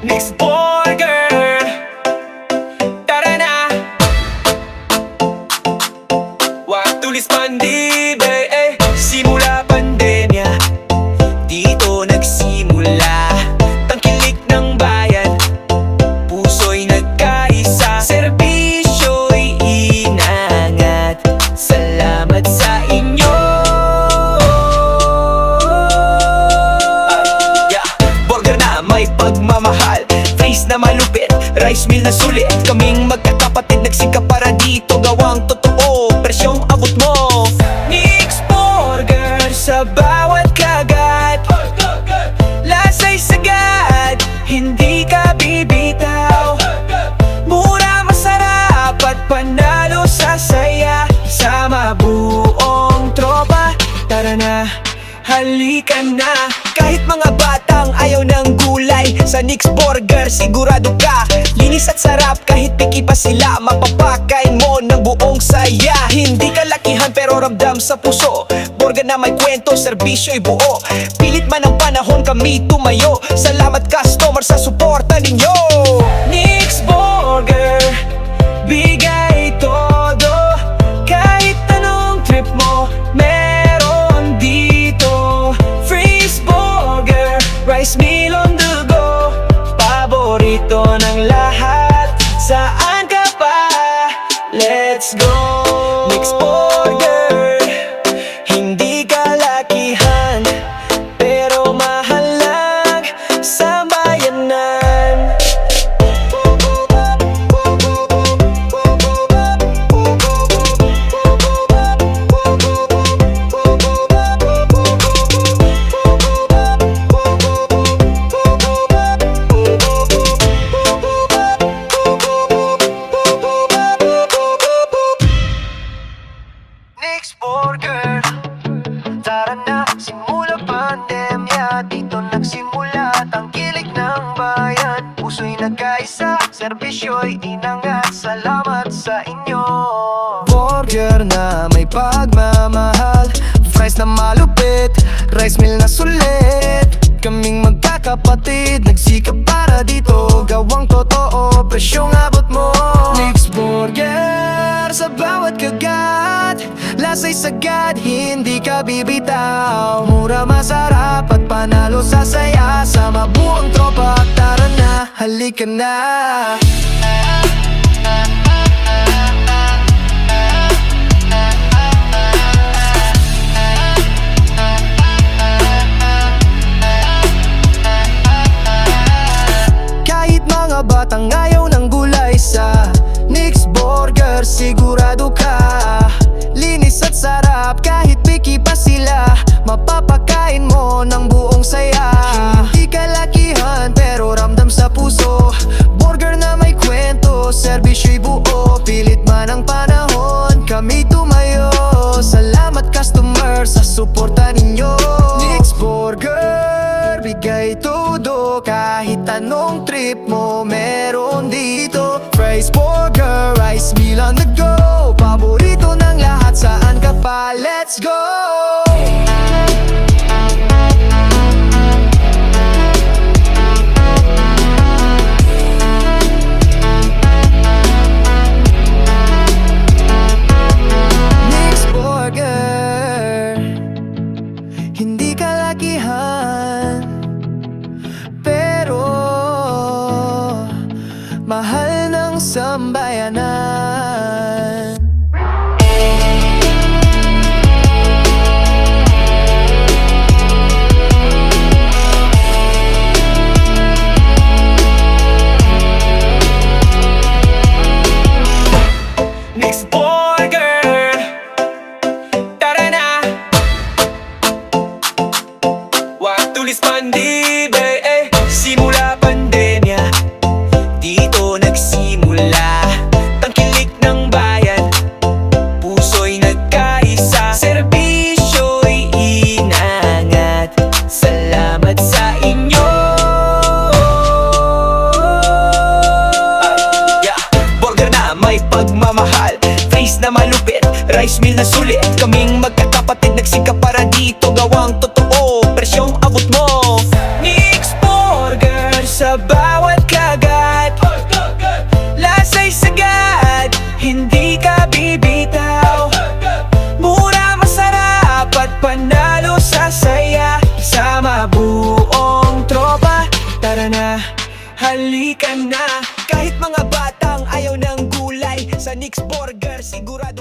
Nick's Burger. Tara na. Wag tulis pandibe, simula pandemya, dito nagsimula. Tangkilik ng bayan, puso'y nagkaisa, serbisyo'y inangat. Salamat sa inyo. Burger na may pagmamahal, face na malupit, rice meal na sulit. Kaming magkakapatid nagsikap para dito gawang totoo, presyong abot mo. Nick's Burger sa bawat kagat, lasa'y sagad, hindi ka bibitaw. Mura, masarap at panalo sa saya. Sama buong tropa, tara na, halika na. Kahit mga batang ayaw ng gulay, sa Nick's Burger sigurado ka. Linis at sarap kahit picky pa sila, mapapakain mo ng buong saya. Hindi kalakihan pero ramdam sa puso, burger na may kwento, serbisyo'y buo. Pilit man ang panahon kami tumayo, salamat customer sa suporta ninyo. Nick's Burger, bigay todo, kahit anong trip mo meron dito. Freeze burger, rice meal on the go, paborito ng lahat, saan ka pa? Let's go! Nick's Burger, hindi kalakihan pero mahal lang sa bayanan. Nick's Burger, tara na, simula pandemya, dito nagsimula. Tangkilik ng bayan, puso'y nagkaisa, serbisyo'y inangat. Salamat sa inyo. Burger na may pagmamahal, fries na malupit, rice meal na sulit. Kaming magkakapatid nagsikap para dito gawang totoo, presyong abot mo. Nick's Burger sa bawat kagat, lasa'y sagad, hindi ka bibitaw. Mura, masarap at panalo sa saya. Sama buong tropa, tara na, halika na. Kahit mga batang ayaw ng gulay, sa Nick's Burger sigurado ka. Linis at sarap kahit picky pa sila, mapapakain mo ng buong saya. Hindi kalakihan pero ramdam sa puso, burger na may kwento, serbisyo'y buo. Pilit man ang panahon kami tumayo, salamat customer sa suporta ninyo. Nick's Burger, bigay todo, kahit anong trip mo meron dito. Fries burger, rice meal on the go, paborito ng lahat, saan ka pa? Let's go! Nick's Burger, hindi kalakihan pero mahal ng sambayanan. Nick's Burger, tara na. Wag tulis pandibe, simula pandemya, dito nagsimula. Tangkilik ng bayan, puso'y nagkaisa, serbisyo'y inangat. Salamat sa inyo. Burger na may pagmamahal, face na malupit, rice meal na sulit. Kaming magkakapatid nagsikap para dito gawang totoo, presyong abot mo. Nick's Burger sa bawat hindi ka bibitaw. Mura, masarap at panalo sa saya. Sama buong tropa, tara na, halika na. Kahit mga batang ayaw ng gulay, sa Nick's Burger sigurado